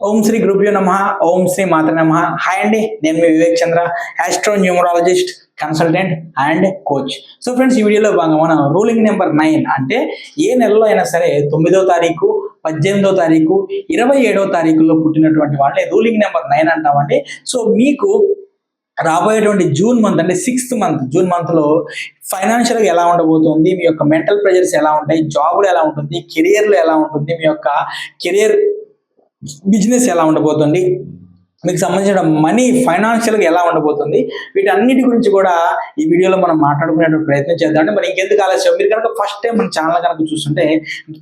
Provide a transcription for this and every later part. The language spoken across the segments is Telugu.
ఓం శ్రీ గురుభ్యో నమః. ఓం శ్రీ మాత్రే నమః. హాయ్ అండి, నేను మీ Vivek Chandra, astro numerologist, consultant and coach. So friends, ఈ వీడియోలో భాగంగా మనం రూలింగ్ నెంబర్ 9 అంటే ఏ నెలలో అయినా సరే 9వ తారీఖు, 18వ తారీఖు, 27వ తారీఖులో పుట్టినటువంటి వాళ్ళని రూలింగ్ నెంబర్ 9 అంటామండి. సో మీకు రాబోయేటువంటి జూన్ మంత్ అంటే 6th మంత్, జూన్ మంత్లో ఫైనాన్షియల్గా ఎలా ఉండబోతుంది, మీ యొక్క మెంటల్ ప్రెజర్స్ ఎలా ఉంటాయి, జాబ్లో ఎలా ఉంటుంది, కెరియర్లో ఎలా ఉంటుంది, మీ యొక్క కెరియర్ బిజినెస్ ఎలా ఉండబోతుంది, మీకు సంబంధించిన మనీ ఫైనాన్షియల్గా ఎలా ఉండబోతుంది, వీటన్నిటి గురించి కూడా ఈ వీడియోలో మనం మాట్లాడుకునేటువంటి ప్రయత్నం చేద్దాం. మరి ఇంకెందుకు ఆలస్యం, మీరు కనుక ఫస్ట్ టైం మన ఛానల్ కనుక చూస్తుంటే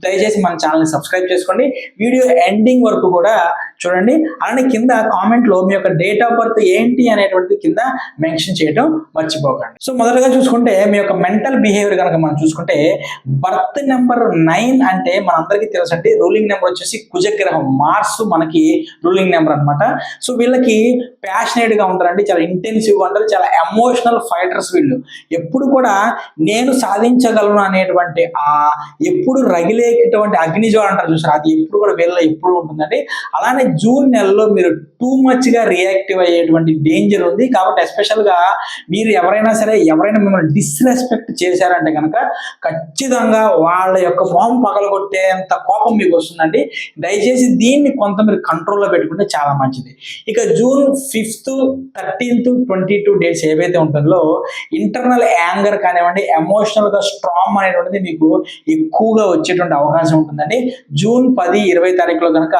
దయచేసి మన ఛానల్ని సబ్స్క్రైబ్ చేసుకోండి, వీడియో ఎండింగ్ వరకు కూడా చూడండి. అలానే కింద కామెంట్లో మీ యొక్క డేట్ ఆఫ్ బర్త్ ఏంటి అనేటువంటిది కింద మెన్షన్ చేయడం మర్చిపోకండి. సో మొదటగా చూసుకుంటే మీ యొక్క మెంటల్ బిహేవియర్ కనుక మనం చూసుకుంటే బర్త్ నెంబర్ 9 అంటే మనందరికీ తెలుసండి, రూలింగ్ నెంబర్ వచ్చేసి కుజగ్రహం, మార్స్ మనకి రూలింగ్ నెంబర్ అనమాట. సో వీళ్ళకి ప్యాషనేట్గా ఉంటారండి, చాలా ఇంటెన్సివ్గా ఉంటారు, చాలా ఎమోషనల్ ఫైటర్స్ వీళ్ళు. ఎప్పుడు కూడా నేను సాధించగలను అనేటువంటి ఎప్పుడు రగిలేటువంటి అగ్నిజ్వాల అంటారు చూసారు, అది ఎప్పుడు కూడా వీళ్ళలో ఎప్పుడు ఉంటుందండి. అలానే జూన్ నెలలో మీరు టూ మచ్గా రియాక్టివ్ అయ్యేటువంటి డేంజర్ ఉంది. కాబట్టి ఎస్పెషల్గా మీరు ఎవరైనా మిమ్మల్ని డిస్రెస్పెక్ట్ చేశారంటే కనుక ఖచ్చితంగా వాళ్ళ యొక్క మొహం పగలగొట్టేంత కోపం మీకు వస్తుందండి. దయచేసి దీన్ని కొంత మీరు కంట్రోల్లో పెట్టుకుంటే చాలా మంచిది. ఇక జూన్ 5th, 13th, 22 డేట్స్ ఏవైతే ఉంటుందో ఇంటర్నల్ యాంగర్ కానివ్వండి, ఎమోషనల్గా స్ట్రాంగ్ అనేటువంటిది మీకు ఎక్కువగా వచ్చేటువంటి అవకాశం ఉంటుందండి. జూన్ 10, 20 తారీఖులో కనుక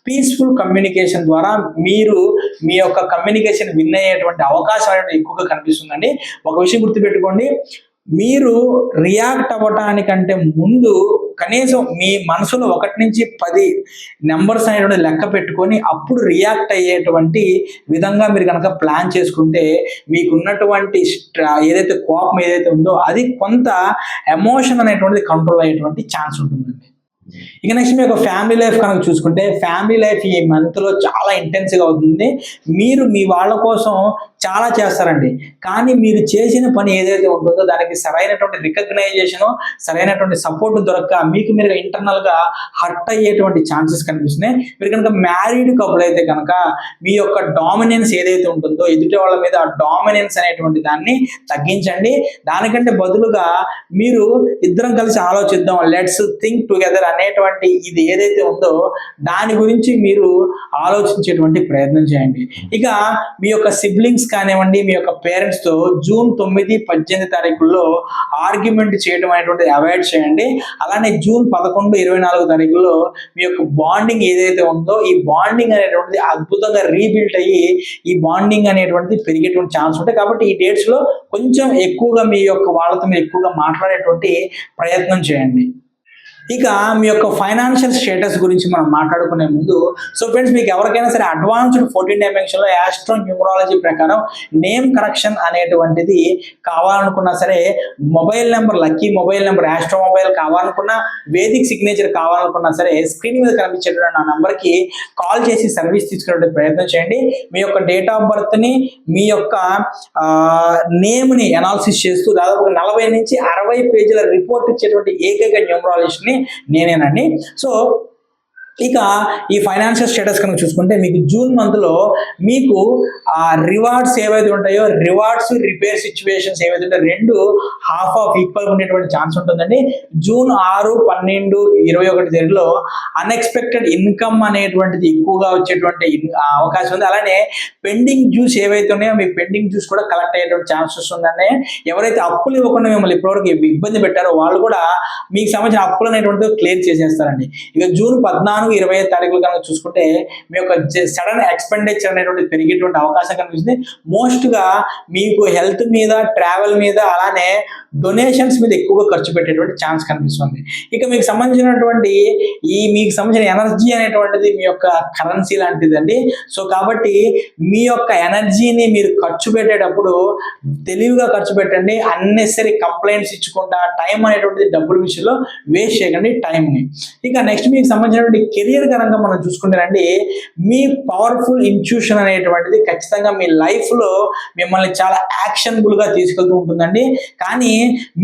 పీస్ఫుల్ కమ్యూనికేషన్ ద్వారా మీరు మీ యొక్క కమ్యూనికేషన్ విన్ అయ్యేటువంటి అవకాశం అనేది ఎక్కువగా కనిపిస్తుందండి. ఒక విషయం గుర్తుపెట్టుకోండి, మీరు రియాక్ట్ అవ్వటానికంటే ముందు కనీసం మీ మనసులో 1 నుంచి 10 నెంబర్స్ అనేటువంటి లెక్క పెట్టుకొని అప్పుడు రియాక్ట్ అయ్యేటువంటి విధంగా మీరు కనుక ప్లాన్ చేసుకుంటే మీకున్నటువంటి ఏదైతే కోపం ఏదైతే ఉందో అది కొంత ఎమోషన్ అనేటువంటిది కంట్రోల్ అయ్యేటువంటి ఛాన్స్ ఉంటుందండి. ఇక నెక్స్ట్ మీ యొక్క ఫ్యామిలీ లైఫ్ కనుక చూసుకుంటే ఫ్యామిలీ లైఫ్ ఈ మంత్లో చాలా ఇంటెన్స్గా అవుతుంది. మీరు మీ వాళ్ళ కోసం చాలా చేస్తారండి, కానీ మీరు చేసిన పని ఏదైతే ఉంటుందో దానికి సరైనటువంటి రికగ్నైజేషన్, సరైనటువంటి సపోర్ట్ దొరక్క మీకు మీరు ఇంటర్నల్గా హర్ట్ అయ్యేటువంటి ఛాన్సెస్ కనిపిస్తున్నాయి. మీరు కనుక మ్యారీడ్ కపుల్ అయితే కనుక మీ యొక్క డామినెన్స్ ఏదైతే ఉంటుందో ఎదుటి వాళ్ళ మీద ఆ డామినెన్స్ అనేటువంటి దాన్ని తగ్గించండి. దానికంటే బదులుగా మీరు ఇద్దరం కలిసి ఆలోచిద్దాం, లెట్స్ థింక్ టుగెదర్ అనేటువంటి ఇది ఏదైతే ఉందో దాని గురించి మీరు ఆలోచించేటువంటి ప్రయత్నం చేయండి. ఇక మీ యొక్క సిబ్లింగ్స్ కానివ్వండి, మీ యొక్క పేరెంట్స్తో జూన్ 9, 18 తారీఖుల్లో ఆర్గ్యుమెంట్ చేయడం అనేటువంటిది అవాయిడ్ చేయండి. అలానే జూన్ 11, 24 తారీఖుల్లో మీ యొక్క బాండింగ్ ఏదైతే ఉందో ఈ బాండింగ్ అనేటువంటిది అద్భుతంగా రీబిల్డ్ అయ్యి ఈ బాండింగ్ అనేటువంటిది పెరిగేటువంటి ఛాన్స్ ఉంటాయి. కాబట్టి ఈ డేట్స్లో కొంచెం ఎక్కువగా మీ యొక్క వాళ్ళతో మీరు ఎక్కువగా మాట్లాడేటువంటి ప్రయత్నం చేయండి. ఇక మీ యొక్క ఫైనాన్షియల్ స్టేటస్ గురించి మనం మాట్లాడుకునే ముందు, సో ఫ్రెండ్స్, మీకు ఎవరికైనా సరే అడ్వాన్స్డ్ 14 డైమెన్షన్లో ఆస్ట్రో న్యూమరాలజీ ప్రకారం నేమ్ కరెక్షన్ అనేటువంటిది కావాలనుకున్నా సరే, mobile number, lucky mobile number, astro mobile కావాలనుకున్నా, వేదిక్ సిగ్నేచర్ కావాలనుకున్నా సరే స్క్రీన్ మీద కనిపించేటువంటి నా నెంబర్కి కాల్ చేసి సర్వీస్ తీసుకునే ప్రయత్నం చేయండి. మీ యొక్క డేట్ ఆఫ్ బర్త్ని, మీ యొక్క నేమ్ని అనాలిసిస్ చేస్తూ దాదాపు 40 నుంచి 60 పేజీల రిపోర్ట్ ఇచ్చేటువంటి ఏకైక న్యూమరాలజిస్ట్ని నేనేనండి. సో ఇక ఈ ఫైనాన్షియల్ స్టేటస్ కనుక చూసుకుంటే మీకు జూన్ మంత్లో మీకు రివార్డ్స్ ఏవైతే ఉంటాయో, రివార్డ్స్ రిపేర్ సిచ్యువేషన్స్ ఏవైతే ఉంటాయో రెండు హాఫ్ ఆఫ్ ఈక్వల్గా ఉండేటువంటి ఛాన్స్ ఉంటుందండి. జూన్ 6, 12, 21 తేదీలో అన్ఎక్స్పెక్టెడ్ ఇన్కమ్ అనేటువంటిది ఎక్కువగా వచ్చేటువంటి అవకాశం ఉంది. అలానే పెండింగ్ డ్యూస్ ఏవైతే ఉన్నాయో మీ పెండింగ్ డ్యూస్ కూడా కలెక్ట్ అయ్యేటువంటి ఛాన్సెస్ ఉందండి. ఎవరైతే అప్పులు ఇవ్వకుండా మిమ్మల్ని ఇప్పటివరకు ఇబ్బంది పెట్టారో వాళ్ళు కూడా మీకు సంబంధించిన అప్పులు అనేటువంటిది క్లియర్ చేసేస్తారండి. ఇక జూన్ 14, 25 తారీఖులు కనుక చూసుకుంటే మీ యొక్క సడన్ ఎక్స్పెండిచర్ అనేటువంటి పెరిగేటువంటి అవకాశం కనిపిస్తుంది. మోస్ట్గా మీకు హెల్త్ మీద, ట్రావెల్ మీద, అలానే డొనేషన్స్ మీద ఎక్కువగా ఖర్చు పెట్టేటువంటి ఛాన్స్ కనిపిస్తుంది. ఇక మీకు సంబంధించినటువంటి మీకు సంబంధించిన ఎనర్జీ అనేటువంటిది మీ యొక్క కరెన్సీ లాంటిదండి. సో కాబట్టి మీ యొక్క ఎనర్జీని మీరు ఖర్చు పెట్టేటప్పుడు తెలివిగా ఖర్చు పెట్టండి. అన్నెసరీ కంప్లైంట్స్ ఇచ్చుకుంటా టైం అనేటువంటిది డబ్బుల విషయంలో వేస్ట్ చేయకండి టైంని. ఇక నెక్స్ట్ మీకు సంబంధించినటువంటి కెరియర్ కనుక మనం చూసుకుంటేనండి, మీ పవర్ఫుల్ ఇంట్యూషన్ అనేటువంటిది ఖచ్చితంగా మీ లైఫ్లో మిమ్మల్ని చాలా యాక్షనబుల్గా తీసుకెళ్తూ ఉంటుందండి. కానీ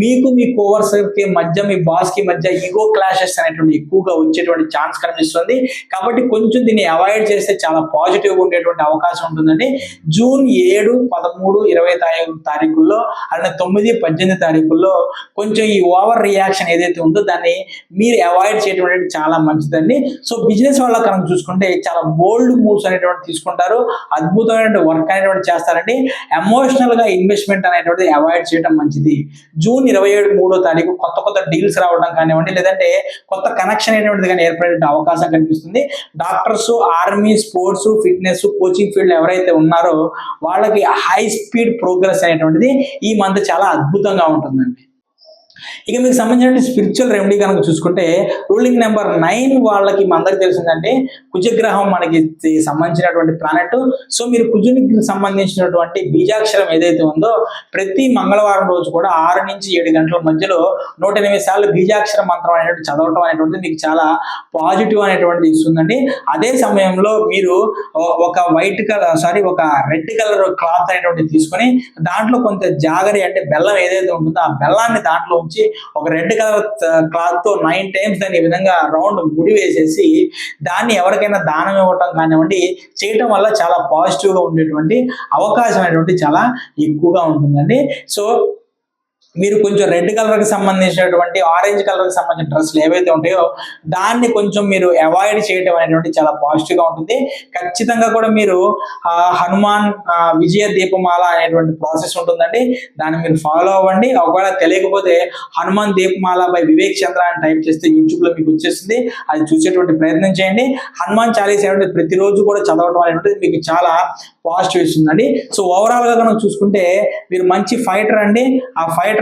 మీకు మీ కోవర్స్కి మధ్య, మీ బాస్కి మధ్య ఈగో క్లాషెస్ అనేటువంటి ఎక్కువగా వచ్చేటువంటి ఛాన్స్ కనిపిస్తుంది. కాబట్టి కొంచెం దీన్ని అవాయిడ్ చేస్తే చాలా పాజిటివ్గా ఉండేటువంటి అవకాశం ఉంటుందండి. జూన్ 7, 13, 20 తారీఖుల్లో అలానే 9, 18 తారీఖుల్లో కొంచెం ఈ ఓవర్ రియాక్షన్ ఏదైతే ఉందో దాన్ని మీరు అవాయిడ్ చేయడం అనేది చాలా మంచిదండి. సో బిజినెస్ వాళ్ళ కనుక చూసుకుంటే చాలా బోల్డ్ మూవ్స్ అనేటువంటి తీసుకుంటారు, అద్భుతమైన వర్క్ అనేటువంటి చేస్తారండి. ఎమోషనల్ గా ఇన్వెస్ట్మెంట్ అనేటువంటిది అవాయిడ్ చేయడం మంచిది. జూన్ 27, 3వ తారీఖు కొత్త డీల్స్ రావడం కానివ్వండి, లేదంటే కొత్త కనెక్షన్ అనేటువంటిది కానీ ఏర్పడే అవకాశం కనిపిస్తుంది. Doctors, army, sports, fitness, coaching field ఎవరైతే ఉన్నారో వాళ్ళకి హై స్పీడ్ ప్రోగ్రెస్ అనేటువంటిది ఈ మంత్ చాలా అద్భుతంగా ఉంటుందండి. ఇక మీకు సంబంధించిన స్పిరిచువల్ రెమెడీ కనుక చూసుకుంటే రూలింగ్ నెంబర్ 9 వాళ్ళకి అందరికి తెలిసిందంటే కుజగ్రహం మనకి సంబంధించినటువంటి ప్లానెట్. సో మీరు కుజునికి సంబంధించినటువంటి బీజాక్షరం ఏదైతే ఉందో ప్రతి మంగళవారం రోజు కూడా 6 నుంచి 7 గంటల మధ్యలో 108 సార్లు బీజాక్షర మంత్రం అనేటువంటి చదవటం అనేటువంటిది మీకు చాలా పాజిటివ్ అనేటువంటిది ఇస్తుందండి. అదే సమయంలో మీరు ఒక ఒక రెడ్ కలర్ క్లాత్ అనేటువంటిది తీసుకొని దాంట్లో కొంత జాగరి అంటే బెల్లం ఏదైతే ఉంటుందో ఆ బెల్లాన్ని దాంట్లో ఉంచి ఒక రెడ్ కలర్ క్లాత్ తో 9 టైమ్స్ దాన్ని ఈ విధంగా రౌండ్ ముడి వేసేసి దాన్ని ఎవరికైనా దానం ఇవ్వటం కానివ్వండి చేయటం వల్ల చాలా పాజిటివ్ గా ఉండేటువంటి అవకాశం అనేటువంటి చాలా ఎక్కువగా ఉంటుందండి. సో మీరు కొంచెం రెడ్ కలర్కి సంబంధించినటువంటి, ఆరెంజ్ కలర్కి సంబంధించిన డ్రెస్సులు ఏవైతే ఉంటాయో దాన్ని కొంచెం మీరు అవాయిడ్ చేయడం అనేటువంటి చాలా పాజిటివ్గా ఉంటుంది. ఖచ్చితంగా కూడా మీరు హనుమాన్ విజయ దీపమాల అనేటువంటి ప్రాసెస్ ఉంటుందండి, దాన్ని మీరు ఫాలో అవ్వండి. ఒకవేళ తెలియకపోతే హనుమాన్ దీపమాల బై వివేక్ చంద్ర అని టైప్ చేస్తే యూట్యూబ్లో మీకు వచ్చేస్తుంది, అది చూసేటువంటి ప్రయత్నం చేయండి. హనుమాన్ చాలీసా అనేటువంటి ప్రతిరోజు కూడా చదవడం అనేటువంటిది మీకు చాలా పాజిటివ్ ఇస్తుందండి. సో ఓవరాల్గా కనుక చూసుకుంటే మీరు మంచి ఫైటర్ అండి. ఆ ఫైటర్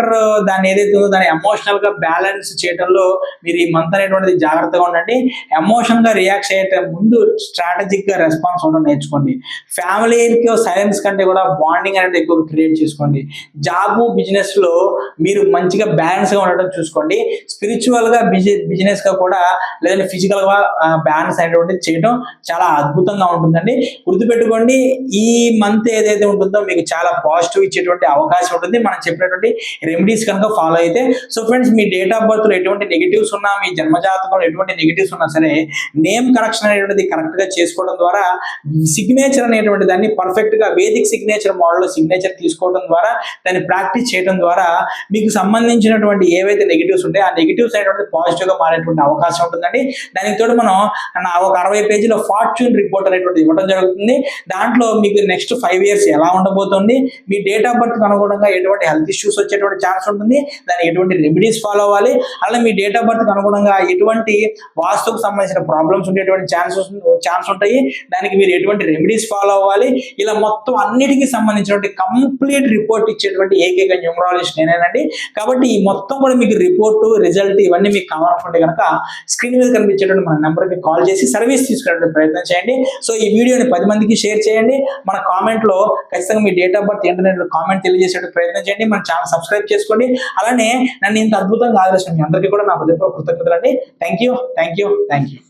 దాన్ని ఏదైతే ఉందో దాన్ని ఎమోషనల్ గా బ్యాలెన్స్ చేయడంలో మీరు ఈ మంత్ అనేటువంటిది జాగ్రత్తగా ఉండండి. ఎమోషన్ గా రియాక్ట్ చేయటం ముందు స్ట్రాటజిక్ గా రెస్పాన్స్ ఉండడం నేర్చుకోండి. ఫ్యామిలీకి సైలెన్స్ కంటే కూడా బాండింగ్ అనేది ఎక్కువ క్రియేట్ చేసుకోండి. జాబ్, బిజినెస్ లో మీరు మంచిగా బ్యాలెన్స్ గా ఉండడం చూసుకోండి. స్పిరిచువల్ గా బిజినెస్ గా కూడా లేదంటే ఫిజికల్ గా బ్యాలెన్స్ అనేటువంటిది చేయడం చాలా అద్భుతంగా ఉంటుందండి. గుర్తుపెట్టుకోండి, ఈ మంత్ ఏదైతే ఉంటుందో మీకు చాలా పాజిటివ్ ఇచ్చేటువంటి అవకాశం ఉంటుంది మనం చెప్పినటువంటి రెమెడీస్ కనుక ఫాలో అయితే. So friends, me date of birth లో ఎటువంటి నెగిటివ్స్ ఉన్నా, మీ జన్మజాతకంలో ఎటువంటి నెగిటివ్స్ ఉన్నా సరే నేమ్ కరెక్షన్ అనేటువంటిది కరెక్ట్ గా చేసుకోవడం ద్వారా, సిగ్నేచర్ అనేటువంటి దాన్ని పర్ఫెక్ట్ గా వేదిక్ సిగ్నేచర్ మోడల్ లో సిగ్నేచర్ తీసుకోవడం ద్వారా, దాన్ని ప్రాక్టీస్ చేయడం ద్వారా మీకు సంబంధించినటువంటి ఏవైతే నెగిటివ్స్ ఉంటాయో ఆ నెగిటివ్స్ అనేటువంటి పాజిటివ్ గా మారేటువంటి అవకాశం ఉంటుందండి. దానికి తోడు మనం ఒక 60 పేజీల ఫార్చ్యూన్ రిపోర్ట్ అనేటువంటి ఇవ్వడం జరుగుతుంది. దాంట్లో మీకు నెక్స్ట్ 5 years ఎలా ఉండబోతుంది, మీ డేట్ ఆఫ్ బర్త్ అనుగుణంగా ఎటువంటి హెల్త్ ఇష్యూస్ వచ్చేటువంటి ఛాన్స్ ఉంటుంది, దానికి ఎటువంటి రెమెడీస్ ఫాలో అవ్వాలి, అలా మీ డేట్ ఆఫ్ బర్త్ అనుగుణంగా ఎటువంటి వాస్తుకు సంబంధించిన ప్రాబ్లమ్స్ ఉండేటువంటి ఛాన్స్ ఉంటాయి, దానికి మీరు ఎటువంటి రెమెడీస్ ఫాలో అవ్వాలి, ఇలా మొత్తం అన్నిటికీ సంబంధించినటువంటి కంప్లీట్ రిపోర్ట్ ఇచ్చేటువంటి ఏకైక న్యూమరాలజిస్ట్ నేనేనండి. కాబట్టి ఈ మొత్తం కూడా మీకు రిపోర్టు, రిజల్ట్ ఇవన్నీ మీకు కావాలనుకుంటే కనుక స్క్రీన్ మీద కనిపించేటువంటి మన నెంబర్కి కాల్ చేసి సర్వీస్ తీసుకునే ప్రయత్నం చేయండి. సో ఈ వీడియోని 10 మందికి షేర్ చేయండి. మన కామెంట్ లో ఖచ్చితంగా మీ డేట్ ఆఫ్ బర్త్ ఏంటనే కామెంట్ తెలియజేసే ప్రయత్నం చేయండి. మన ఛానల్ సబ్స్క్రైబ్ చేసుకోండి. అలానే నన్ను ఇంత అద్భుతంగా ఆదర్శించండి. అందరికీ కూడా నా హృదయపూర్వక కృతజ్ఞతలు అండి. Thank you.